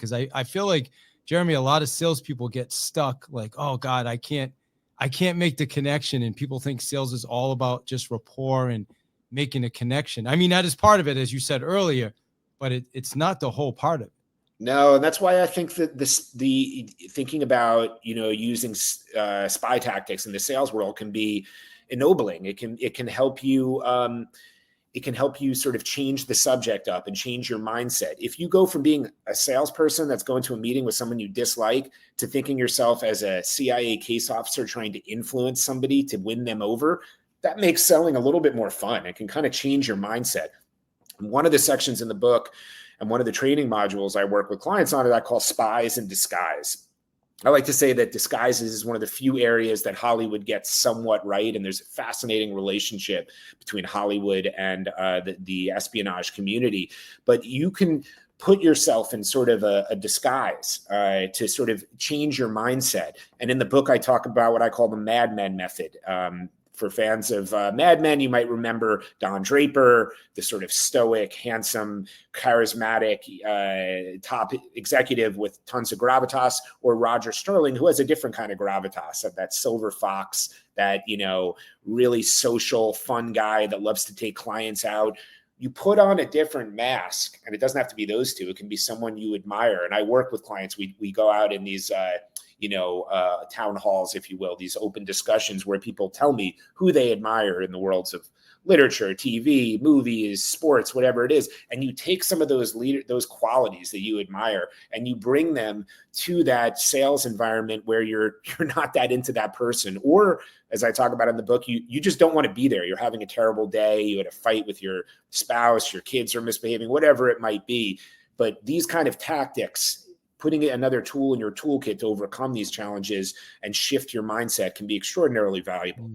Cause I feel like, Jeremy, a lot of salespeople get stuck like, oh God, I can't make the connection. And people think sales is all about just rapport and making a connection. I mean, that is part of it, as you said earlier, but it's not the whole part of it. No, and that's why I think that the thinking about, using spy tactics in the sales world can be ennobling. It can help you. It can help you sort of change the subject up and change your mindset. If you go from being a salesperson that's going to a meeting with someone you dislike to thinking yourself as a CIA case officer trying to influence somebody to win them over, that makes selling a little bit more fun. It can kind of change your mindset. One of the sections in the book and one of the training modules I work with clients on is I call Spies in Disguise. I like to say that disguises is one of the few areas that Hollywood gets somewhat right. And there's a fascinating relationship between Hollywood and the espionage community. But you can put yourself in sort of a disguise to sort of change your mindset. And in the book, I talk about what I call the Mad Men method. For fans of Mad Men, you might remember Don Draper, the sort of stoic, handsome, charismatic top executive with tons of gravitas, or Roger Sterling, who has a different kind of gravitas, of that silver fox, that, really social, fun guy that loves to take clients out. You put on a different mask, and it doesn't have to be those two. It can be someone you admire. And I work with clients. We go out in these town halls, if you will, these open discussions where people tell me who they admire in the worlds of literature, TV, movies, sports, whatever it is. And you take some of those qualities that you admire and you bring them to that sales environment where you're not that into that person. Or, as I talk about in the book, you just don't want to be there. You're having a terrible day. You had a fight with your spouse, your kids are misbehaving, whatever it might be. But these kind of tactics, putting another tool in your toolkit to overcome these challenges and shift your mindset, can be extraordinarily valuable.